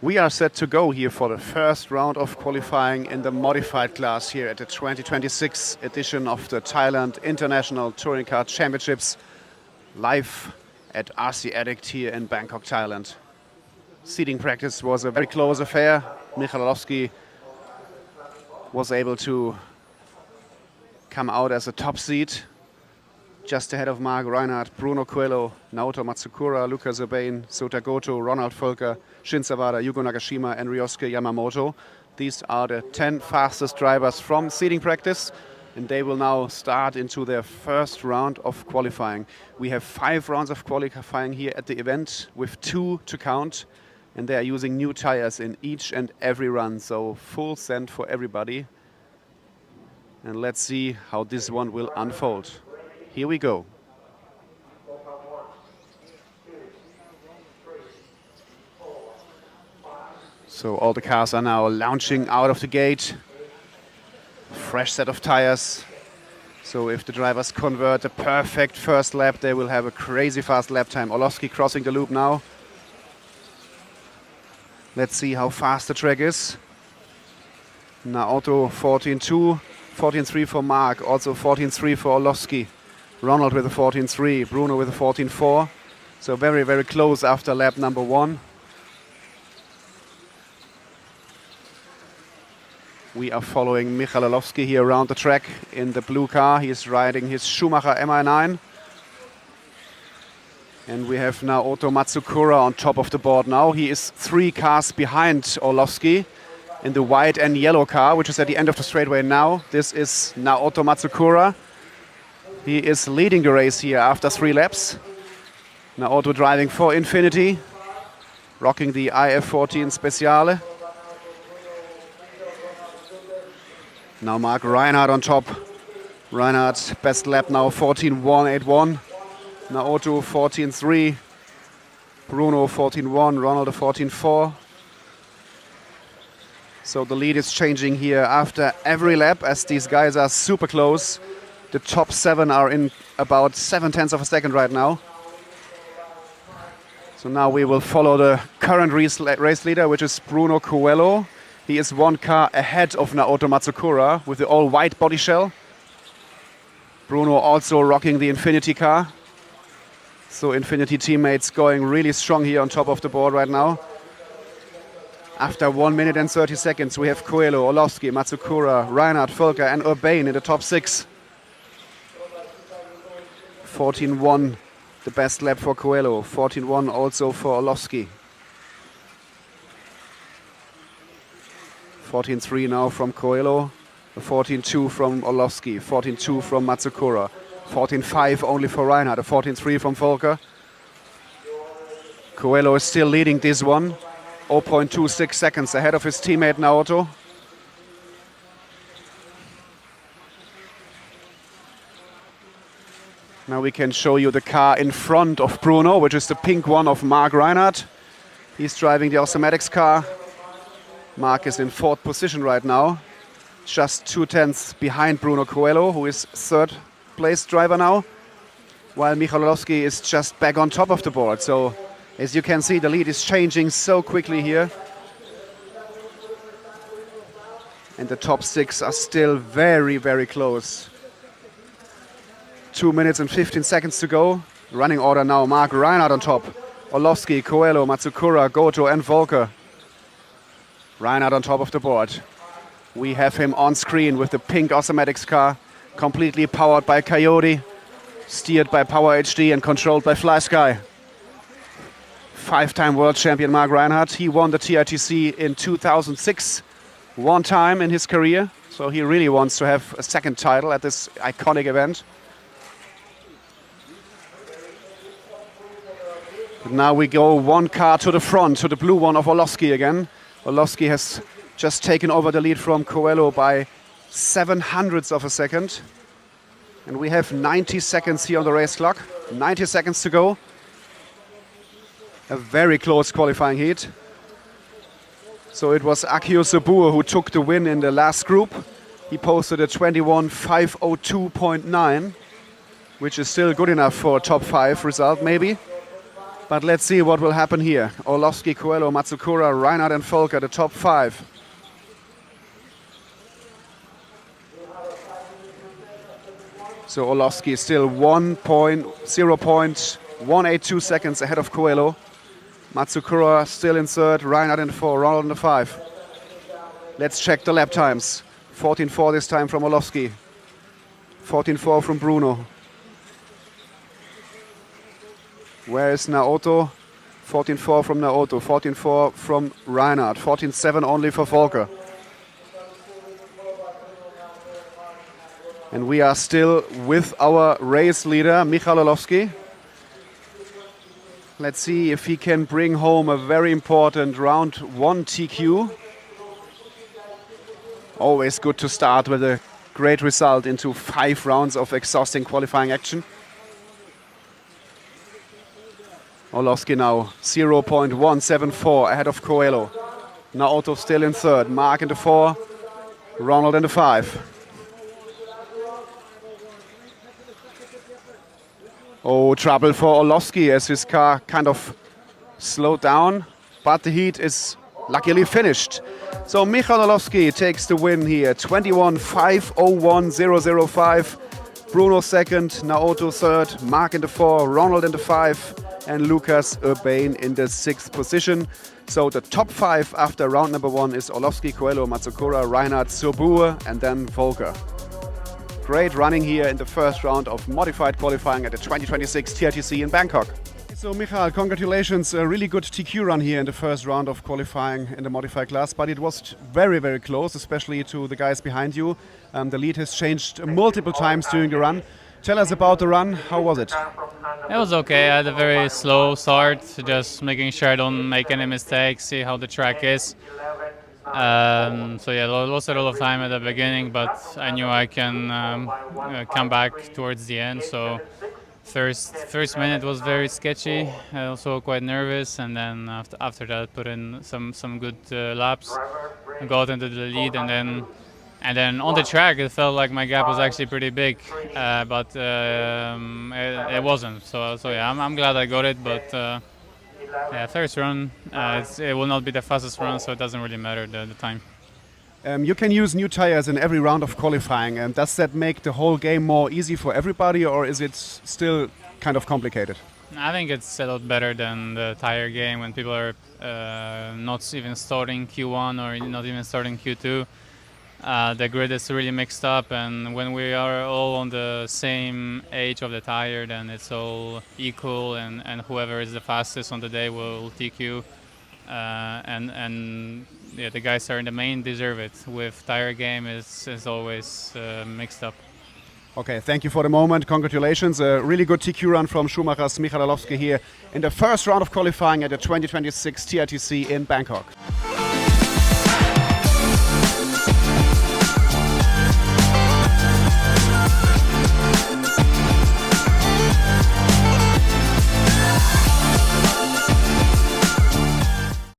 We are set to go here for the first round of qualifying in the modified class here at the 2026 edition of the Thailand International Touring Car Championships, live at RC Addict here in Bangkok, Thailand. Seating practice was a very close affair. Michal Orlowski was able to come out as a top seed, just ahead of Marc Rheinard, Bruno Coelho, Naoto Matsukura, Urbain, Sota Goto, Ronald Völker, Jin Sawada, Yugo Nagashima and Ryosuke Yamamoto. These are the 10 fastest drivers from seating practice, and they will now start into their first round of qualifying. We have 5 rounds of qualifying here at the event with 2 to count, and they are using new tires in each and every run, so full send for everybody. And let's see how this one will unfold. Here we go. So all the cars are now launching out of the gate. Fresh set of tires. So if the drivers convert a perfect first lap, they will have a crazy fast lap time. Orlowski crossing the loop now. Let's see how fast the track is. Naoto 14.2, 14.3 for Marc, also 14.3 for Orlowski. Ronald with a 14.3, Bruno with a 14.4. So very, very close after lap number 1. We are following Michal Orlowski here around the track in the blue car. He is riding his Schumacher MI9. And we have Naoto Matsukura on top of the board now. He is 3 cars behind Orlowski in the white and yellow car, which is at the end of the straightaway now. This is Naoto Matsukura. He is leading the race here after 3 laps. Naoto driving for Infinity, rocking the IF14 Speciale. Now Marc Rheinard on top. Rheinard best lap now 14.181. Naoto 14.3. Bruno 14.1. Ronald a 14.4. So the lead is changing here after every lap as these guys are super close. The top 7 are in about 0.7 of a second right now. So now we will follow the current race leader, which is Bruno Coelho. He is 1 car ahead of Naoto Matsukura with the all-white body shell. Bruno also rocking the Infinity car. So Infinity teammates going really strong here on top of the board right now. After 1 minute and 30 seconds, we have Coelho, Orlowski, Matsukura, Rheinard, Völker and Urbain in the top 6. 14.1, the best lap for Coelho. 14.1 also for Orlowski. 14.3 now from Coelho. 14.2 from Orlowski. 14.2 from Matsukura. 14.5 only for Rheinard. 14.3 from Völker. Coelho is still leading this one. 0.26 seconds ahead of his teammate Naoto. Now we can show you the car in front of Bruno, which is the pink one of Marc Rheinard. He's driving the Automatics car. Marc is in 4th position right now, just 0.2 behind Bruno Coelho, who is 3rd place driver now, while Michal Orlowski is just back on top of the board. So as you can see, the lead is changing so quickly here. And the top 6 are still very, very close. 2 minutes and 15 seconds to go. Running order now, Marc Rheinard on top. Orlowski, Coelho, Matsukura, Goto and Völker. Rheinard on top of the board. We have him on screen with the pink Automatics car, completely powered by Coyote, steered by Power HD and controlled by FlySky. 5-time world champion Marc Rheinard. He won the Titc in 2006, 1 time in his career. So he really wants to have a 2nd title at this iconic event. But now we go 1 car to the front, to the blue one of Orlowski again. Orlowski has just taken over the lead from Coelho by 0.07 of a second. And we have 90 seconds here on the race clock. 90 seconds to go. A very close qualifying heat. So it was Akio Sabur who took the win in the last group. He posted a 21.502.9, which is still good enough for a top 5 result maybe. But let's see what will happen here. Orlowski, Coelho, Matsukura, Rheinard and Völker, the top 5. So Orlowski is still 0.182 seconds ahead of Coelho. Matsukura still in third, Rheinard in 4, Ronald in the 5. Let's check the lap times. 14.4 this time from Orlowski. 14.4 from Bruno. Where is Naoto? 14.4 from Naoto, 14.4 from Rheinard, 14.7 only for Völker. And we are still with our race leader, Michal Orlowski. Let's see if he can bring home a very important round 1 TQ. Always good to start with a great result into 5 rounds of exhausting qualifying action. Orlowski now 0.174 ahead of Coelho. Naoto still in third, Marc in the 4, Ronald in the 5. Oh, trouble for Orlowski as his car kind of slowed down, but the heat is luckily finished. So Michal Orlowski takes the win here, 21.501.005. Bruno second, Naoto third, Marc in the 4, Ronald in the 5, and Lucas Urbain in the 6th position. So the top 5 after round number 1 is Orlowski, Coelho, Matsukura, Rheinard, Surbur, and then Völker. Great running here in the first round of modified qualifying at the 2026 TITC in Bangkok. So Michal, congratulations, a really good TQ run here in the first round of qualifying in the modified class, but it was very, very close, especially to the guys behind you. The lead has changed multiple times during the run. Tell us about the run, how was it? It was okay, I had a very slow start, just making sure I don't make any mistakes, see how the track is. So yeah, it lost a lot of time at the beginning, but I knew I can come back towards the end. So first minute was very sketchy, also quite nervous, and then after that put in some good laps, got into the lead, and then on the track it felt like my gap was actually pretty big, but it wasn't. So yeah, I'm glad I got it, but. Yeah, first run, it will not be the fastest run, so it doesn't really matter the time. You can use new tires in every round of qualifying, and does that make the whole game more easy for everybody, or is it still kind of complicated? I think it's a lot better than the tire game when people are not even starting Q1 or not even starting Q2. The grid is really mixed up, and when we are all on the same age of the tire, then it's all equal, and whoever is the fastest on the day will TQ. And yeah, the guys that are in the main deserve it. With tire game, is always mixed up. Okay, thank you for the moment. Congratulations. A really good TQ run from Schumacher's Michal Orlowski here in the first round of qualifying at the 2026 TITC in Bangkok.